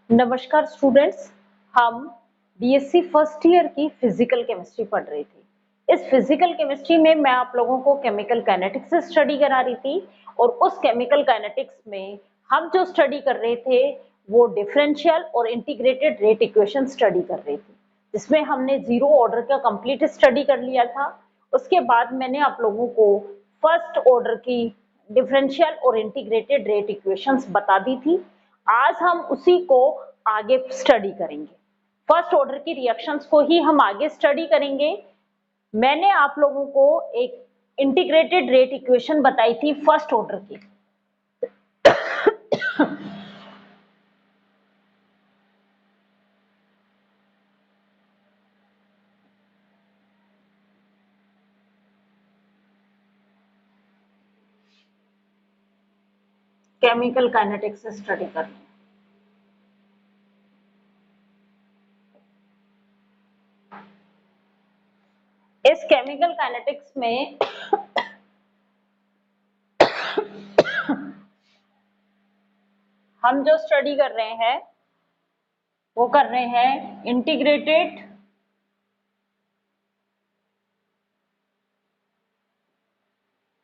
नमस्कार स्टूडेंट्स, हम BSc first year की फिजिकल केमिस्ट्री पढ़ रहे थे। इस फिजिकल केमिस्ट्री में मैं आप लोगों को केमिकल काइनेटिक्स से स्टडी करा रही थी और उस केमिकल काइनेटिक्स में हम जो स्टडी कर रहे थे वो डिफरेंशियल और इंटीग्रेटेड रेट इक्वेशन स्टडी कर रहे थे, जिसमें हमने जीरो ऑर्डर का कंप्लीट स्टडी कर लिया था। उसके बाद मैंने आप लोगों को फर्स्ट ऑर्डर की डिफरेंशियल और इंटीग्रेटेड रेट इक्वेशंस बता दी थी। आज हम उसी को आगे स्टडी करेंगे। फर्स्ट ऑर्डर की रिएक्शंस को ही हम आगे स्टडी करेंगे। मैंने आप लोगों को एक इंटीग्रेटेड रेट इक्वेशन बताई थी फर्स्ट ऑर्डर की। केमिकल काइनेटिक्स से स्टडी कर रहे हैं। इस केमिकल काइनेटिक्स में हम जो स्टडी कर रहे हैं वो कर रहे हैं integrated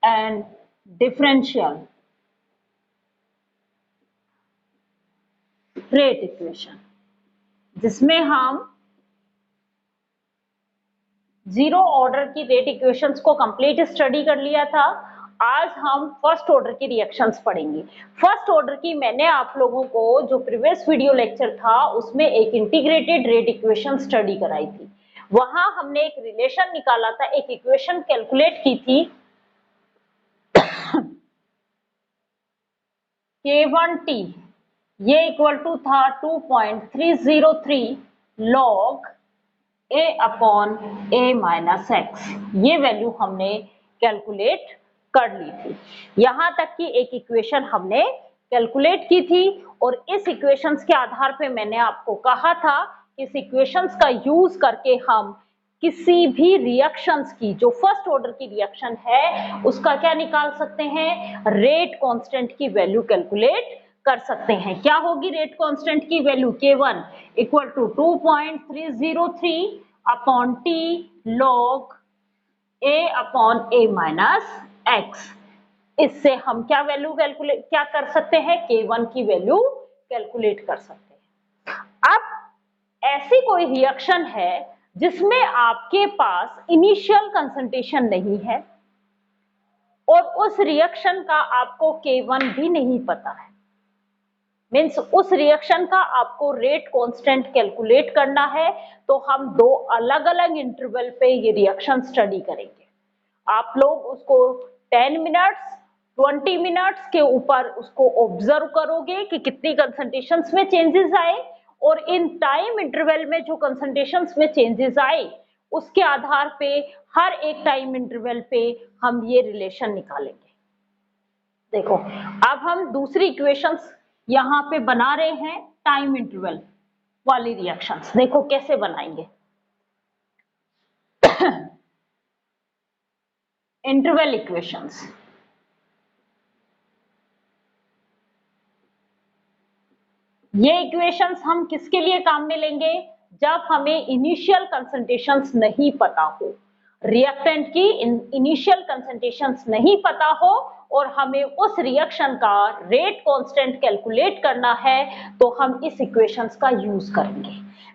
and differential rate equation, जिसमें हम जीरो ऑर्डर की रेट इक्वेशंस को कंप्लीट स्टडी कर लिया था। आज हम फर्स्ट ऑर्डर की रिएक्शंस पढ़ेंगे। फर्स्ट ऑर्डर की मैंने आप लोगों को जो प्रीवियस वीडियो लेक्चर था उसमें एक इंटीग्रेटेड रेट इक्वेशन स्टडी कराई थी। वहां हमने एक रिलेशन निकाला था, एक इक्वेशन कैलकुलेट की थी K1T, ये इक्वल टू था 2.303 log A upon A minus x. ये वैल्यू हमने कैलकुलेट कर ली थी। यहां तक की एक इक्वेशन हमने कैलकुलेट की थी और इस इक्वेशंस के आधार पे मैंने आपको कहा था कि इस इक्वेशंस का यूज करके हम किसी भी रिएक्शंस की जो फर्स्ट ऑर्डर की रिएक्शन है उसका क्या निकाल सकते हैं, रेट कांस्टेंट की वैल्यू कैलकुलेट कर सकते हैं। क्या होगी रेट कांस्टेंट की value? K1 equal to 2.303 upon T log A upon A minus x. इससे हम क्या वैल्यू कैलकुलेट क्या कर सकते हैं? K1 की वैल्यू कैलकुलेट कर सकते हैं। अब ऐसी कोई रिएक्शन है जिसमें आपके पास इनिशियल कंसंट्रेशन नहीं है और उस रिएक्शन का आपको K1 भी नहीं पता है, मीन्स उस रिएक्शन का आपको रेट कांस्टेंट कैलकुलेट करना है। तो हम दो अलग अलग इंटरवल पे ये रिएक्शन स्टडी करेंगे। आप लोग उसको 10 मिनट्स 20 मिनट्स के ऊपर उसको ऑब्जर्व करोगे कि कितनी कंसंट्रेशंस में चेंजेस आए और इन टाइम इंटरवल में जो कंसंट्रेशंस में चेंजेस आए उसके आधार पे हर एक टाइम इंटरवल पे हम ये रिलेशन निकालेंगे। देखो, अब हम दूसरी इक्वेशंस यहां पे बना रहे हैं टाइम इंटरवल वाली रिएक्शंस। देखो कैसे बनाएंगे। इंटरवल इक्वेशंस, ये इक्वेशंस हम किसके लिए काम में लेंगे? जब हमें इनिशियल कंसंट्रेशंस नहीं पता हो, रिएक्टेंट की इनिशियल कंसंट्रेशंस नहीं पता हो और हमें उस रिएक्शन का रेट कांस्टेंट कैलकुलेट करना है तो हम इस इक्वेशंस का यूज करेंगे।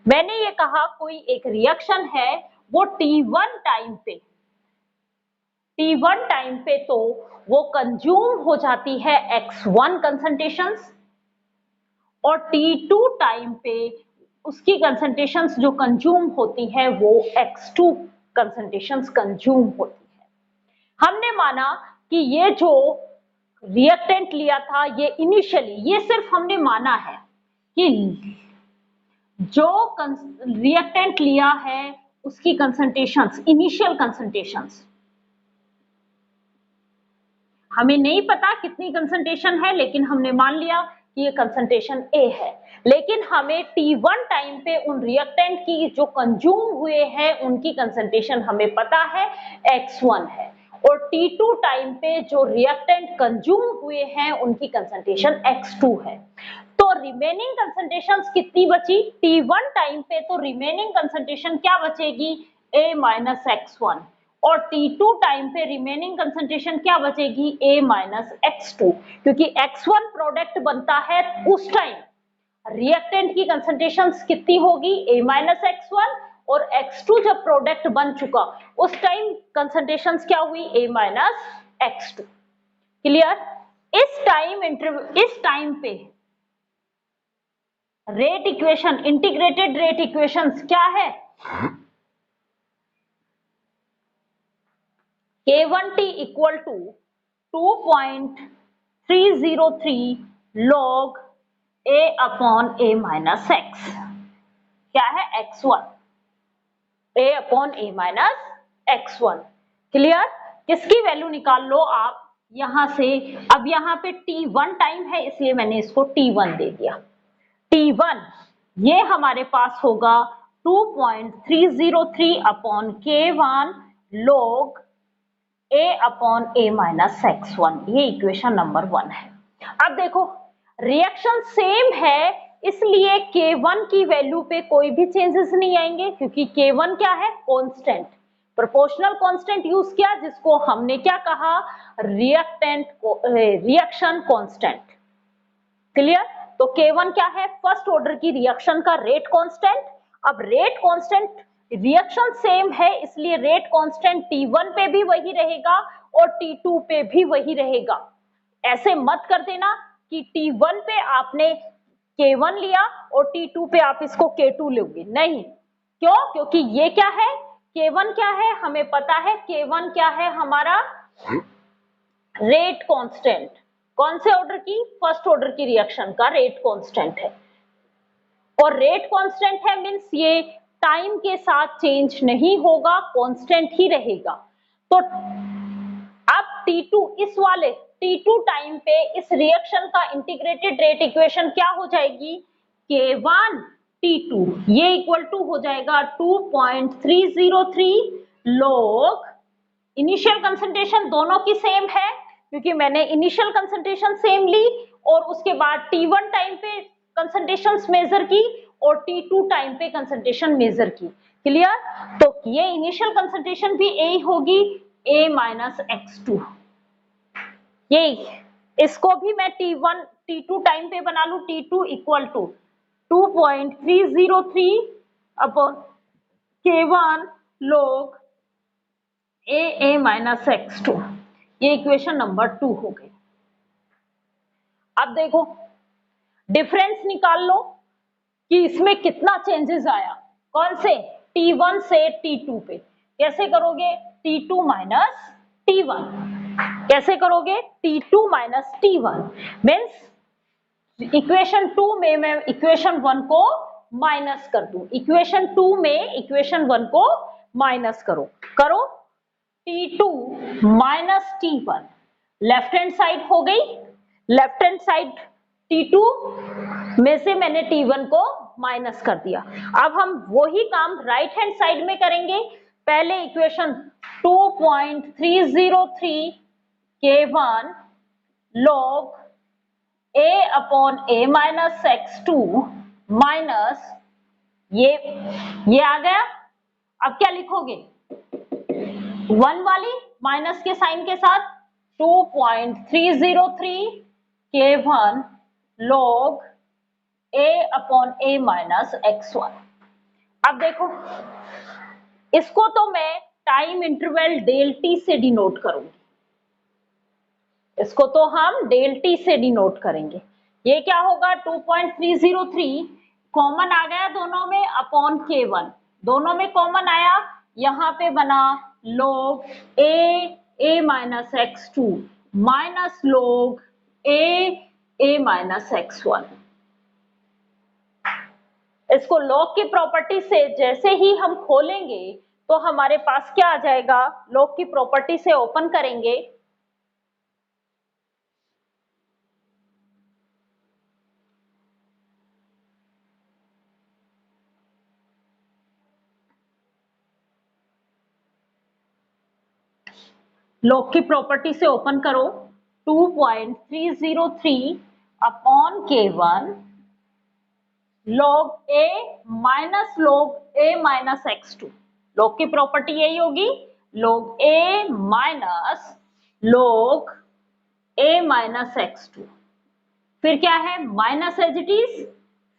मैंने ये कहा कोई एक रिएक्शन है वो T1 टाइम पे तो वो कंज्यूम हो जाती है X1 कंसंट्रेशंस और T2 टाइम पे उसकी कंसंट्रेशंस जो कंज्यूम होती है वो X2 कंसंट्रेशंस कंज्यूम होती है। हमने माना कि ये जो रिएक्टेंट लिया था ये इनिशियली, ये सिर्फ हमने माना है कि जो रिएक्टेंट लिया है उसकी कंसंट्रेशंस, इनिशियल कंसंट्रेशंस हमें नहीं पता कितनी कंसंट्रेशन है, लेकिन हमने मान लिया कि ये कंसंट्रेशन A है। लेकिन हमें T1 टाइम पे उन रिएक्टेंट की जो कंज्यूम हुए हैं उनकी कंसंट्रेशन हमें पता है X1 है और T2 टाइम पे जो रिएक्टेंट कंज्यूम हुए हैं उनकी कंसंट्रेशन X2 है। तो रिमेनिंग कंसंट्रेशंस कितनी बची T1 टाइम पे, तो रिमेनिंग कंसंट्रेशन क्या बचेगी A माइनस X1, और T2 टाइम पे रिमेनिंग कंसंट्रेशन क्या बचेगी A माइनस X2, क्योंकि X1 प्रोडक्ट बनता है उस टाइम रिएक्टेंट की कंसंट्रेशन कितनी होगी A माइनस X1, और X2 जब प्रोडक्ट बन चुका उस टाइम कंसंट्रेशन क्या हुई A माइनस X2। क्लियर? इस टाइम पे rate equation, integrated rate equations क्या है K1T equal to 2.303 log A upon A minus X, क्या है X1, A upon A minus X1। Clear? किसकी वैल्यू निकाल लो आप यहां से, अब यहाँ पे T1 टाइम है इसलिए मैंने इसको T1 दे दिया। T1 ये हमारे पास होगा 2.303 upon K1 log A upon A minus X1, ये इक्वेशन नंबर 1 है। अब देखो रिएक्शन सेम है इसलिए K1 की वैल्यू पे कोई भी चेंजेस नहीं आएंगे, क्योंकि K1 क्या है कांस्टेंट, प्रोपोर्शनल कांस्टेंट यूज किया जिसको हमने क्या कहा रिएक्शन कांस्टेंट। क्लियर? तो K1 क्या है फर्स्ट ऑर्डर की रिएक्शन का रेट कांस्टेंट। अब रेट कांस्टेंट रिएक्शन सेम है इसलिए रेट कांस्टेंट T1 पे भी वही रहेगा और T2 पे भी वही रहेगा। ऐसे मत कर देना कि T1 पे आपने K1 लिया और T2 पे आप इसको K2 लोगे, नहीं। क्यों? क्योंकि ये क्या है K1 क्या है हमें पता है, K1 क्या है हमारा रेट कांस्टेंट, कौन से ऑर्डर की फर्स्ट ऑर्डर की रिएक्शन का रेट कांस्टेंट है, और रेट कांस्टेंट है मींस ये टाइम के साथ चेंज नहीं होगा, कांस्टेंट ही रहेगा। तो अब T2 इस वाले T2 टाइम पे इस रिएक्शन का इंटीग्रेटेड रेट इक्वेशन क्या हो जाएगी K1 T2, ये इक्वल टू हो जाएगा 2.303 log, इनिशियल कंसंट्रेशन दोनों की सेम है क्योंकि मैंने इनिशियल कंसंट्रेशन सेम ली और उसके बाद T1 टाइम पे कंसंट्रेशन मेजर की और T2 टाइम पे कंसंट्रेशन मेजर की। क्लियर? तो ये इनिशियल कंसंट्रेशन भी A होगी A माइनस X2, ये इसको भी मैं T1 T2 टाइम पे बना लू, T2 equal to 2.303 upon K1 log A minus X2, ये इक्वेशन नंबर 2 हो गई। अब देखो डिफरेंस निकाल लो कि इसमें कितना चेंजेस आया, कौन से T1 से T2 पे। कैसे करोगे T2 माइनस T1, कैसे करोगे T2 minus T1 means equation 2 में मैं इक्वेशन 1 को माइनस कर दूं, इक्वेशन 2 में इक्वेशन 1 को माइनस करो T2 minus T1, left hand side हो गई, लेफ्ट हैंड साइड T2 में से मैंने T1 को माइनस कर दिया। अब हम वही काम राइट हैंड साइड में करेंगे। पहले equation 2.303 K1 log A upon A minus X2 minus ये आ गया। अब क्या लिखोगे 1 वाली माइनस के साइन के साथ 2.303 K1 log A upon A minus X1। अब देखो इसको तो मैं टाइम इंटरवल डेल टी से डिनोट करूंगी, इसको तो हम डेल टी से डिनोट करेंगे। ये क्या होगा 2.303 कॉमन आ गया दोनों में अपॉन K1, दोनों में कॉमन आया, यहां पे बना log A minus X2 minus log A minus X1। इसको लॉग की प्रॉपर्टी से जैसे ही हम खोलेंगे तो हमारे पास क्या आ जाएगा, लॉग की प्रॉपर्टी से ओपन करेंगे लॉग की प्रॉपर्टी से ओपन करो 2.303 upon K1 log a minus log a minus x2। log की प्रॉपर्टी यही होगी, log a minus log a minus x2। फिर क्या है, माइनस एज इट इज,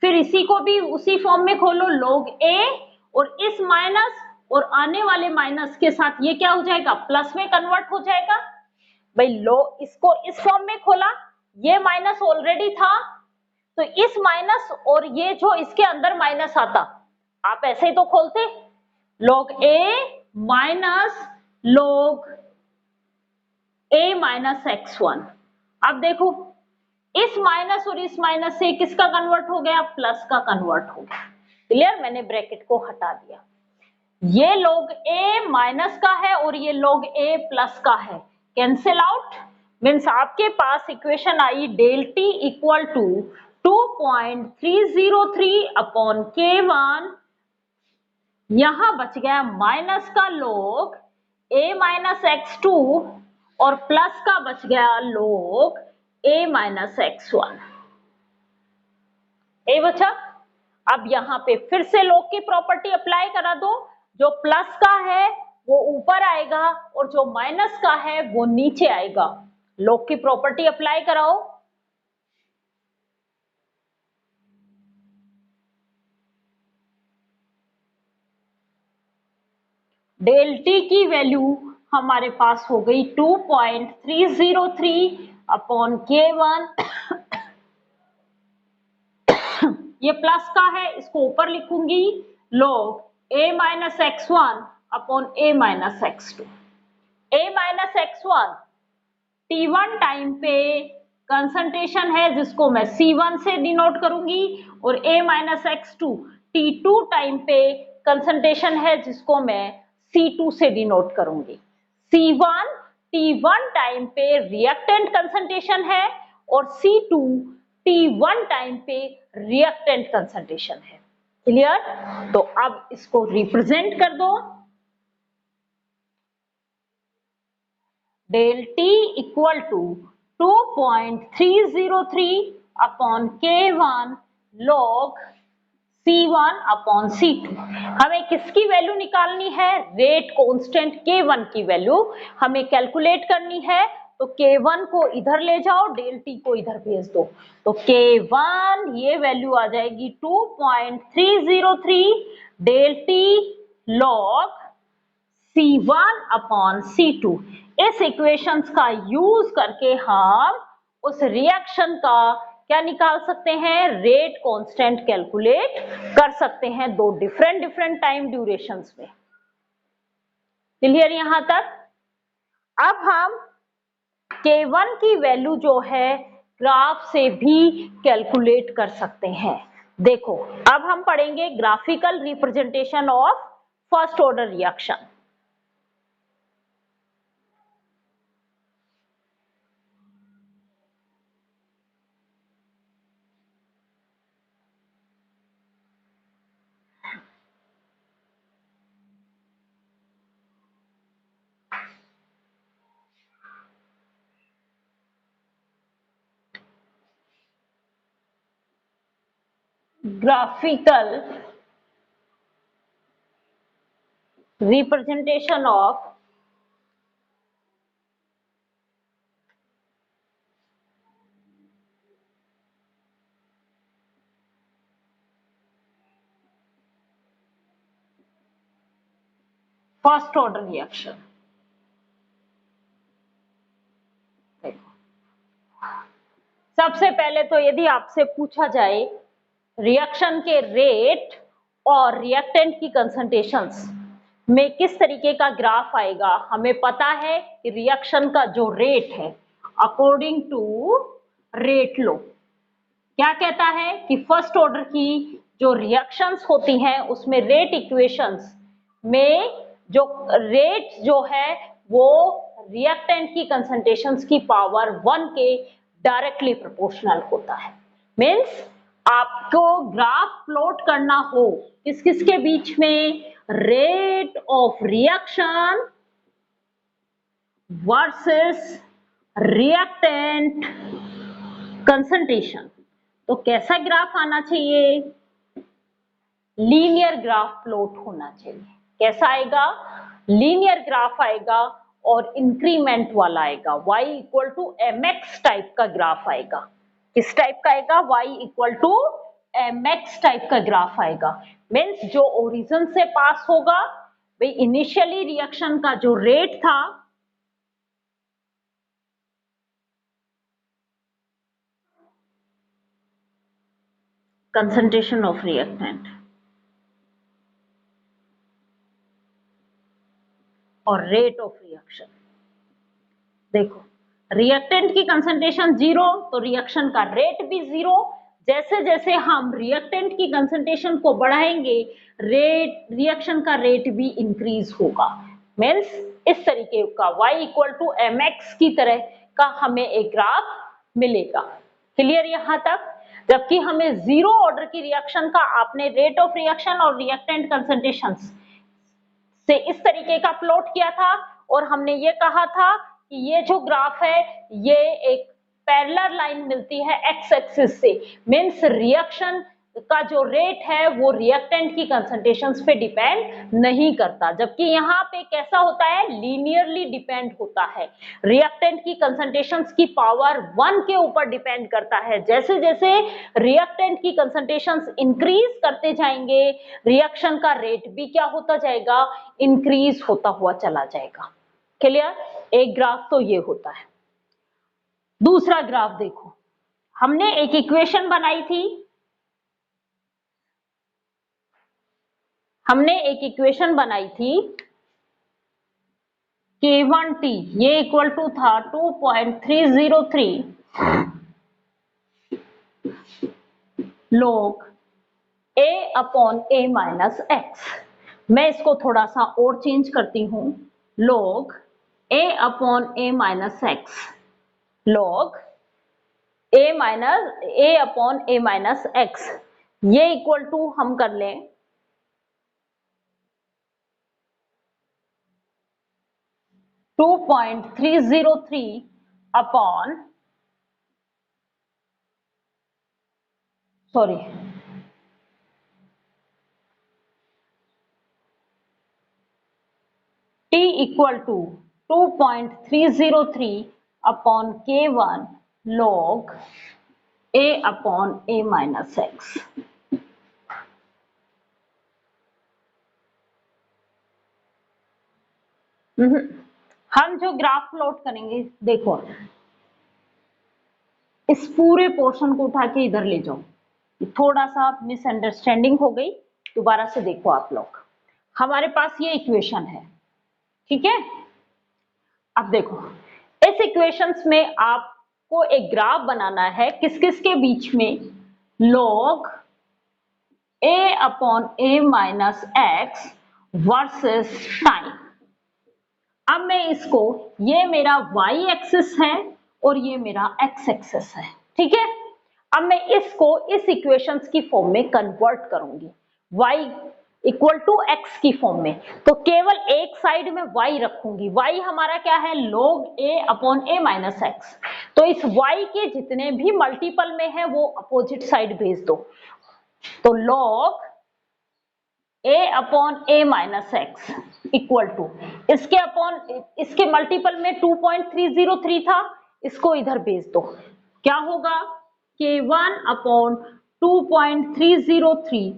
फिर इसी को भी उसी फॉर्म में खोलो, log a, और इस माइनस और आने वाले माइनस के साथ ये क्या हो जाएगा, प्लस में कन्वर्ट हो जाएगा। भाई लो, इसको इस फॉर्म में खोला, ये माइनस ऑलरेडी था, तो इस माइनस और ये जो इसके अंदर माइनस आता, आप ऐसे ही तो खोलते, log a minus log a minus x1। अब देखो, इस माइनस और इस माइनस से किसका कन्वर्ट हो गया, प्लस का कन्वर्ट हो गया। क्लियर, मैंने ब्रैकेट को हटा दिया। ये log a माइनस का है और ये log a प्लस का है, कैंसिल आउट, मीन्स आपके पास equation I del t equal to 2.303 upon k1, यहां बच गया माइनस का log a माइनस x2 और प्लस का बच गया log a माइनस x1। ए बचा। अब यहाँ पे फिर से log की प्रॉपर्टी अप्लाई करा दो, जो प्लस का है वो ऊपर आएगा और जो माइनस का है वो नीचे आएगा। log की प्रॉपर्टी अप्लाई कराओ, डेल टी की वैल्यू हमारे पास हो गई 2.303 अपॉन k1, ये प्लस का है, इसको ऊपर लिखूंगी, log a minus x1 upon a minus x2। a minus x1 T1 time पे कंसंट्रेशन है जिसको मैं C1 से डिनोट करूंगी, और a minus x2 T2 time पे कंसंट्रेशन है जिसको मैं C2 से डिनोट करूंगी। C1 T1 टाइम पे रिएक्टेंट कंसंट्रेशन है और C2 T1 टाइम पे रिएक्टेंट कंसंट्रेशन है। क्लियर, तो अब इसको रिप्रेजेंट कर दो, del t equal to 2.303 upon k1 log C1 upon C2। हमें किसकी वैल्यू निकालनी है, रेट कांस्टेंट k1 की वैल्यू हमें कैलकुलेट करनी है। तो k1 को इधर ले जाओ, डेल टी को इधर भेज दो, तो k1 ये वैल्यू आ जाएगी 2.303 del T log C1 upon C2। इस इक्वेशंस का यूज करके हम उस रिएक्शन का क्या निकाल सकते हैं, रेट कांस्टेंट कैलकुलेट कर सकते हैं दो डिफरेंट टाइम ड्यूरेशंस में। क्लियर यहां तक। अब हम K1 की वैल्यू जो है ग्राफ से भी कैलकुलेट कर सकते हैं। देखो, अब हम पढ़ेंगे graphical representation of first order reaction. Graphical representation of first order reaction. देखो, सबसे पहले तो यदि आपसे पूछा जाए रिएक्शन के रेट और रिएक्टेंट की कंसंट्रेशंस में किस तरीके का ग्राफ आएगा, हमें पता है कि रिएक्शन का जो रेट है अकॉर्डिंग टू रेट लॉ क्या कहता है कि फर्स्ट ऑर्डर की जो रिएक्शंस होती हैं उसमें रेट इक्वेशंस में जो रेट जो है वो रिएक्टेंट की कंसंट्रेशंस की पावर 1 के डायरेक्टली प्रोपोर्शनल होता है। मीन्स आपको ग्राफ प्लॉट करना हो किस किस के बीच में, rate of reaction versus reactant concentration, तो कैसा ग्राफ आना चाहिए, लीनियर ग्राफ प्लॉट होना चाहिए। कैसा आएगा? लीनियर ग्राफ आएगा और इंक्रीमेंट वाला आएगा, y equal to mx type का ग्राफ आएगा। किस टाइप का आएगा? y equal to mx type का ग्राफ आएगा। मीन्स जो ओरिजिन से पास होगा, भाई इनिशियली रिएक्शन का जो रेट था कंसंट्रेशन ऑफ रिएक्टेंट और रेट ऑफ रिएक्शन, देखो रिएक्टेंट की कंसंट्रेशन 0 तो रिएक्शन का रेट भी 0। जैसे जैसे हम रिएक्टेंट की कंसंट्रेशन को बढ़ाएंगे, रिएक्शन का रेट भी इंक्रीज होगा। मीन्स इस तरीके का y इक्वल टू mx की तरह का हमें एक ग्राफ मिलेगा। क्लियर यहां तक? जबकि हमें 0 ऑर्डर की रिएक्शन का आपने रेट ऑफ रिएक्शन और रिएक्टेंट कंसंट्रेशन से इस तरीके का प्लॉट किया था और हमने ये कहा था कि ये जो ग्राफ है ये एक पैरेलल लाइन मिलती है एक्स एक्सिस से। मींस रिएक्शन का जो रेट है वो रिएक्टेंट की कंसंट्रेशंस पे डिपेंड नहीं करता, जबकि यहाँ पे कैसा होता है? लीनियरली डिपेंड होता है। रिएक्टेंट की कंसंट्रेशंस की पावर 1 के ऊपर डिपेंड करता है। जैसे जैसे रिएक्टेंट की कंसंट्रेशंस इंक्रीज करते जाएंगे, रिएक्शन का रेट भी क्या होता जाएगा? इंक्रीज होता हुआ चला जाएगा। क्लियर? एक ग्राफ तो ये होता है। दूसरा ग्राफ देखो, हमने एक इक्वेशन बनाई थी, K1T, ये इक्वल टू था 2.303 log A upon A minus x. मैं इसको थोड़ा सा और चेंज करती हूं, log A upon A minus x, log A upon A minus x, ये इक्वल टू हम कर लें 2.303 upon T equal to 2.303 upon K1 log A upon A minus x. हम जो ग्राफ प्लॉट करेंगे, देखो इस पूरे पोर्शन को उठा के इधर ले जाओ, थोड़ा सा मिसअंडरस्टैंडिंग हो गई, दोबारा से देखो आप लोग। हमारे पास ये इक्वेशन है, ठीक है? अब देखो इस इक्वेशंस में आपको एक ग्राफ बनाना है, किस किस के बीच में? log A upon A minus x versus time. अब मैं इसको, ये मेरा y एक्सिस है और ये मेरा x एक्सिस है, ठीक है? अब मैं इसको इस इक्वेशंस की फॉर्म में कन्वर्ट करूंगी, y इक्वल टू x की फॉर्म में। तो केवल एक साइड में y रखूंगी, y हमारा क्या है? log A upon A minus x. तो इस y के जितने भी मल्टीपल में है वो अपोजिट साइड भेज दो। तो log A upon A minus x equal to इसके मल्टीपल में 2.303 था, इसको इधर भेज दो। क्या होगा? K1 upon 2.303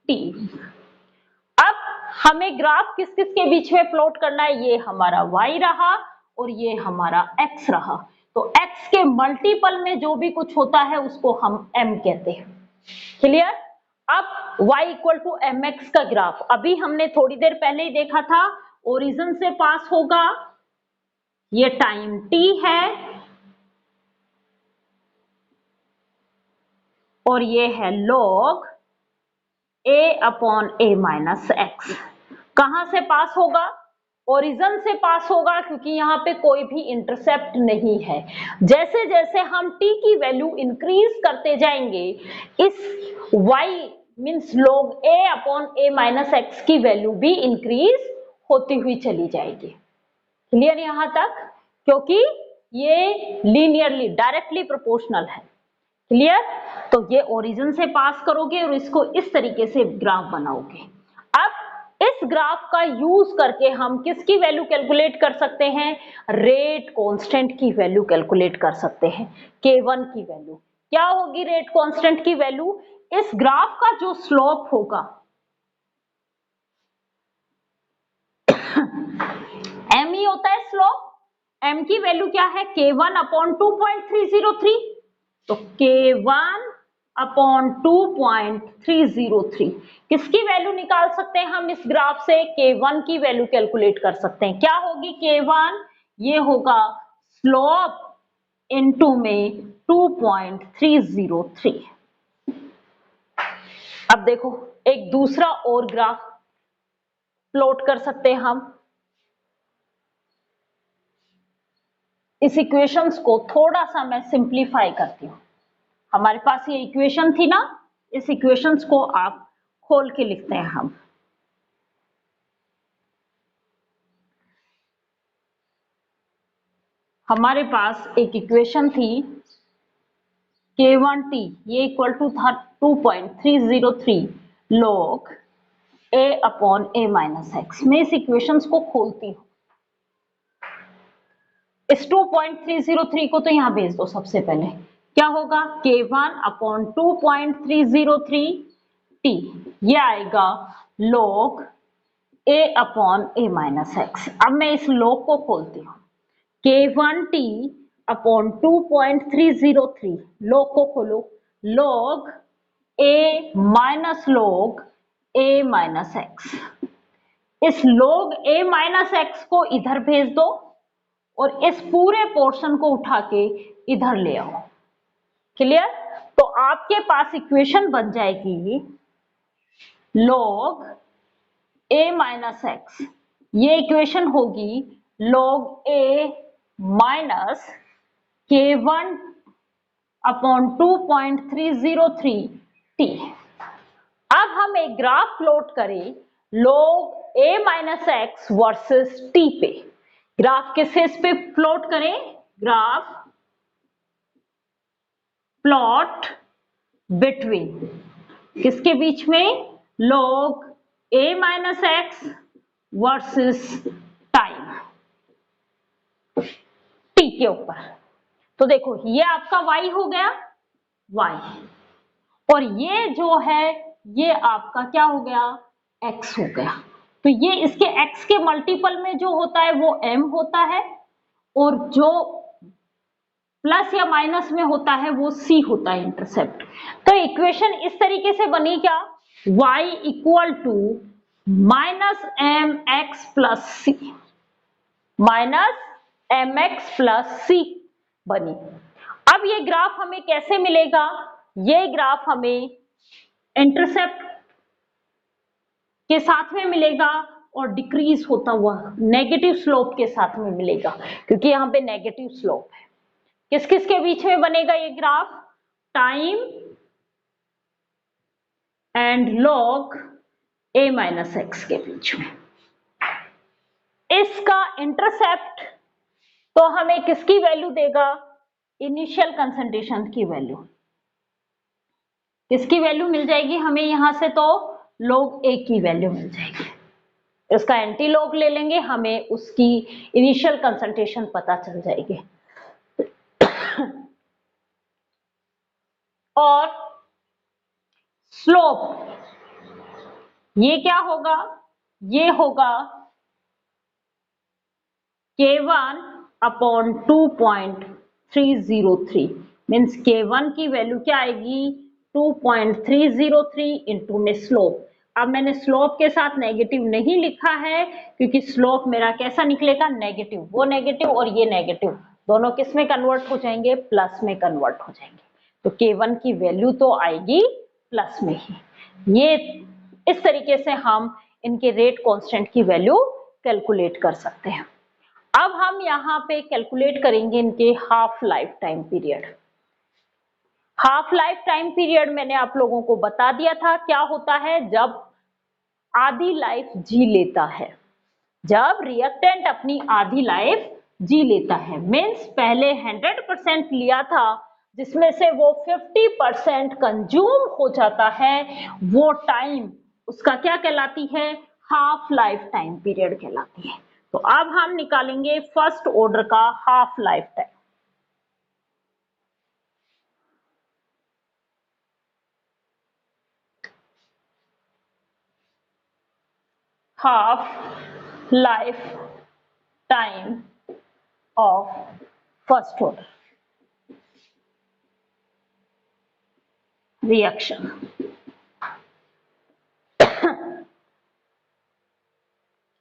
T। अब हमें ग्राफ किस किस के बीच में प्लॉट करना है? ये हमारा y रहा और ये हमारा x रहा। तो x के मल्टीपल में जो भी कुछ होता है उसको हम m कहते हैं। क्लियर? अब y इक्वल टू mx का ग्राफ अभी हमने थोड़ी देर पहले ही देखा था, ओरिजिन से पास होगा, ये टाइम t है और ये है log A upon A minus x. कहां से पास होगा? ओरिजिन से पास होगा, क्योंकि यहाँ पे कोई भी इंटरसेप्ट नहीं है। जैसे जैसे हम t की वैल्यू इंक्रीज करते जाएंगे, इस y means log A upon A minus x की वैल्यू भी इंक्रीज होती हुई चली जाएगी। क्लियर यहां तक? क्योंकि ये लीनियरली डायरेक्टली प्रोपोर्शनल है। क्लियर? तो ये ओरिजिन से पास करोगे और इसको इस तरीके से ग्राफ बनाओगे। अब इस ग्राफ का यूज करके हम किसकी वैल्यू कैलकुलेट कर सकते हैं? रेट कांस्टेंट की वैल्यू कैलकुलेट कर सकते हैं। K1 की वैल्यू क्या होगी? रेट कांस्टेंट की वैल्यू, इस ग्राफ का जो स्लोप होगा m ही होता है स्लोप। m की वैल्यू क्या है? K1 upon 2.303। तो K1 अपॉन 2.303 किसकी वैल्यू निकाल सकते हैं हम इस ग्राफ से? K1 की वैल्यू कैलकुलेट कर सकते हैं। क्या होगी K1? ये होगा स्लोप इनटू में 2.303। अब देखो एक दूसरा और ग्राफ प्लॉट कर सकते हैं हम। इस इक्वेशंस को थोड़ा सा मैं सिंप्लीफाई करती हूं। हमारे पास ये इक्वेशन थी ना, इस इक्वेशंस को आप खोल के लिखते हैं हम। हमारे पास एक इक्वेशन थी K1t, ये इक्वल टू था 2.303 log a upon a minus x. मैं इस इक्वेशंस को खोलती हूं। इस 2.303 को तो यहां भेज दो। सबसे पहले क्या होगा? K1 अपॉन 2.303 t, ये आएगा log a upon a minus x. अब मैं इस log को खोलती हूं। K1t अपॉन 2.303, log को खोलो, log a minus log a minus x. इस log a माइनस एक्स को इधर भेज दो और इस पूरे पोर्शन को उठा के इधर ले आओ। क्लियर? तो आपके पास इक्वेशन बन जाएगी log a माइनस एक्स, ये इक्वेशन होगी log a minus K1 upon 2.303 t। अब हम एक ग्राफ प्लॉट करें log a minus x versus t पे। ग्राफ किस पे प्लॉट करें? ग्राफ प्लॉट बिटवीन, किसके बीच में? log a minus x versus time t के ऊपर। तो देखो ये आपका y हो गया, y, और ये जो है ये आपका क्या हो गया? x हो गया। तो ये इसके x के मल्टीपल में जो होता है वो m होता है, और जो प्लस या माइनस में होता है वो c होता है, इंटरसेप्ट। तो इक्वेशन इस तरीके से बनी क्या? y equal to minus m x plus c, minus m x plus c बनी। अब ये ग्राफ हमें कैसे मिलेगा? ये ग्राफ हमें इंटरसेप्ट के साथ में मिलेगा और डिक्रीज होता हुआ नेगेटिव स्लोप के साथ में मिलेगा, क्योंकि यहां पे नेगेटिव स्लोप है। किस किस के बीच में बनेगा ये graph? Time and log a minus x के बीच में। इसका इंटरसेप्ट तो हमें किसकी वैल्यू देगा? इनिशियल कंसंट्रेशन की वैल्यू। किसकी वैल्यू मिल जाएगी हमें यहां से? तो log a की वैल्यू मिल जाएगी। इसका एंटी लॉग ले लेंगे, हमें उसकी इनिशियल कंसंट्रेशन पता चल जाएगी। और स्लोप ये क्या होगा? ये होगा K1 अपॉन 2.303, मीन्स K1 की वैल्यू क्या आएगी? 2.303 इंटू में स्लोप। अब मैंने स्लोप के साथ नेगेटिव नहीं लिखा है, क्योंकि स्लोप मेरा कैसा निकलेगा? नेगेटिव। वो नेगेटिव और ये नेगेटिव दोनों किस में कन्वर्ट हो जाएंगे? प्लस में कन्वर्ट हो जाएंगे। तो K1 की वैल्यू तो आएगी प्लस में ही। ये इस तरीके से हम इनके रेट कांस्टेंट की वैल्यू कैलकुलेट कर सकते हैं। अब हम यहां पे कैलकुलेट करेंगे इनके half life time period. Half life time period मैंने आप लोगों को बता दिया था क्या होता है जब आधी लाइफ जी लेता है। जब रिएक्टेंट अपनी आधी लाइफ जी लेता है, मीन्स पहले 100% लिया था, जिसमें से वो 50% कंज्यूम हो जाता है, वो टाइम उसका क्या कहलाती है, हाफ लाइफ टाइम पीरियड कहलाती है। तो अब हम निकालेंगे फर्स्ट ऑर्डर का half life time. Half life time of first order reaction.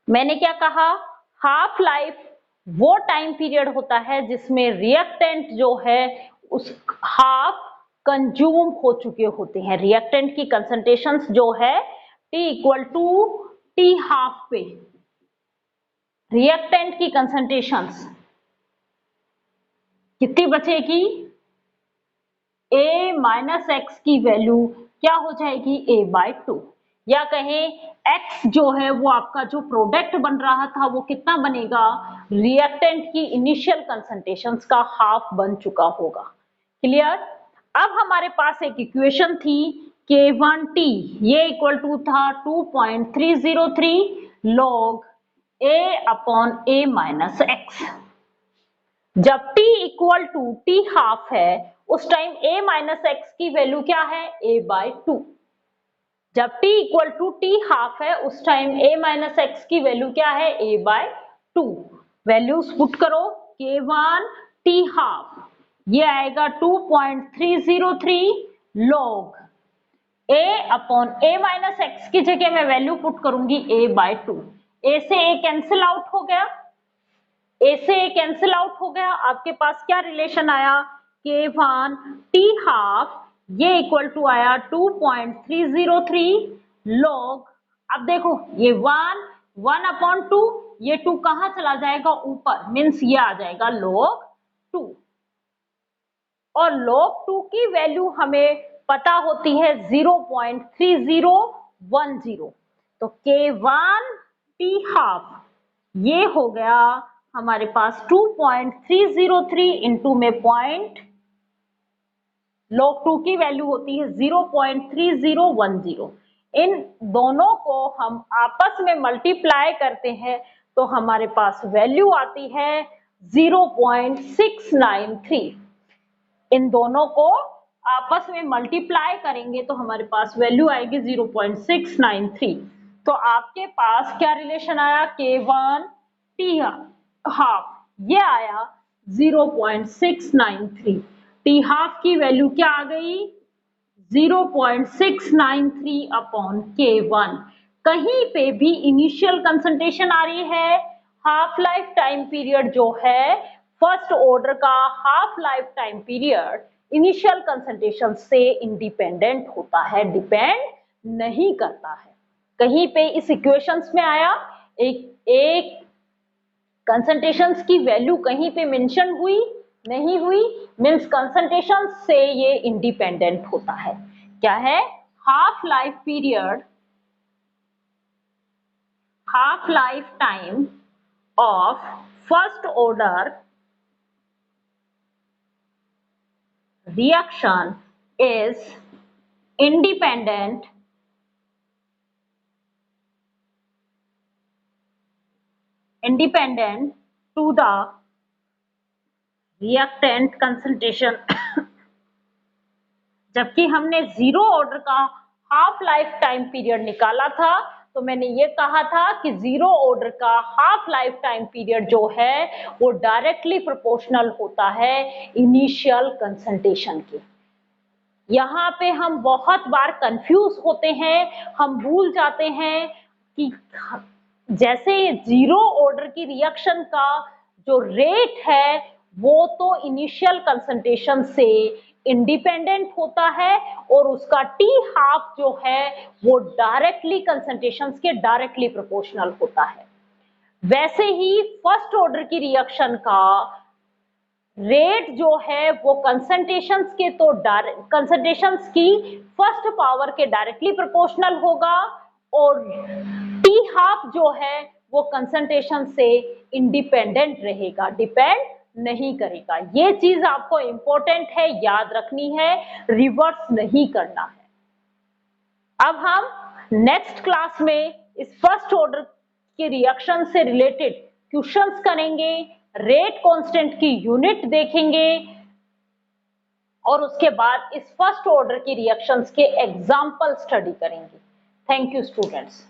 मैंने क्या कहा, हाफ लाइफ वो टाइम पीरियड होता है जिसमें रिएक्टेंट जो है उस हाफ कंज्यूम हो चुके होते हैं। रिएक्टेंट की कंसंट्रेशंस जो है T equal to t half पे रिएक्टेंट की कंसंट्रेशंस कितनी बचेगी, A माइनस एक्स की वैल्यू क्या हो जाएगी, A/2, या कहें x जो है वो आपका जो प्रोडक्ट बन रहा था वो कितना बनेगा, रिएक्टेंट की इनिशियल कंसंट्रेशंस का हाफ बन चुका होगा। क्लियर। अब हमारे पास एक इक्वेशन थी K1T, ये इक्वल टू था 2.303 log A/A माइनस एक्स। जब t equal to t half है उस टाइम a माइनस एक्स की वैल्यू क्या है, A/2। जब t equal to t half है उस टाइम a माइनस एक्स की वैल्यू क्या है, A/2। वैल्यूज पुट करो, K1 t हाफ ये आएगा 2.303 log A/A माइनस एक्स की जगह मैं वैल्यू पुट करूंगी A/2। a से a कैंसिल आउट हो गया, ए से ए कैंसिल आउट हो गया, आपके पास क्या रिलेशन आया, K1 टी हाफ ये इक्वल टू आया 2.303 log। अब देखो ये 1/2, ये 2 कहां चला जाएगा, ऊपर, मीन्स ये आ जाएगा log 2। और log 2 की वैल्यू हमें पता होती है 0.3010। तो K1 टी हाफ ये हो गया हमारे पास 2.303 इंटू में पॉइंट, log 2 की वैल्यू होती है 0.3010। इन दोनों को हम आपस में मल्टीप्लाई करते हैं तो हमारे पास वैल्यू आती है 0.693। इन दोनों को आपस में मल्टीप्लाई करेंगे तो हमारे पास वैल्यू आएगी 0.693। तो आपके पास क्या रिलेशन आया, K1 टी हाफ ये आया 0.693, टी हाफ की वैल्यू क्या आ गई, 0.693 अपॉन K1। कहीं पे भी इनिशियल कंसंट्रेशन आ रही है, हाफ लाइफ टाइम पीरियड जो है फर्स्ट ऑर्डर का half life time period initial concentration से इंडिपेंडेंट होता है, डिपेंड नहीं करता है। कहीं पे इस इक्वेशंस में आया एक कंसंट्रेशंस की वैल्यू कहीं पे मेंशन हुई नहीं हुई, मींस कंसंट्रेशन से ये इंडिपेंडेंट होता है। क्या है, half life period, half life time of first order reaction is independent to the reactant concentration। जबकि हमने जीरो ऑर्डर का हाफ लाइफ टाइम पीरियड निकाला था तो मैंने ये कहा था कि जीरो ऑर्डर का हाफ लाइफ टाइम पीरियड जो है वो डायरेक्टली प्रोपोर्शनल होता है इनिशियल कंसंट्रेशन के। यहाँ पे हम बहुत बार कंफ्यूज होते हैं, हम भूल जाते हैं कि जैसे जीरो ऑर्डर की रिएक्शन का जो रेट है वो तो इनिशियल कंसंट्रेशन से इंडिपेंडेंट होता है और उसका टी हाफ जो है वो डायरेक्टली कंसंट्रेशंस के डायरेक्टली प्रोपोर्शनल होता है। वैसे ही फर्स्ट ऑर्डर की रिएक्शन का रेट जो है वो कंसंट्रेशंस के तो कंसंट्रेशंस की फर्स्ट पावर के डायरेक्टली प्रोपोर्शनल होगा और टी हाफ जो है वो कंसंट्रेशन से इंडिपेंडेंट रहेगा, डिपेंड नहीं करेगा। ये चीज आपको इंपॉर्टेंट है, याद रखनी है, रिवर्स नहीं करना है। अब हम नेक्स्ट क्लास में इस फर्स्ट ऑर्डर के रिएक्शन से रिलेटेड क्वेश्चंस करेंगे, रेट कांस्टेंट की यूनिट देखेंगे और उसके बाद इस फर्स्ट ऑर्डर की रिएक्शंस के एग्जाम्पल स्टडी करेंगे। Thank you students.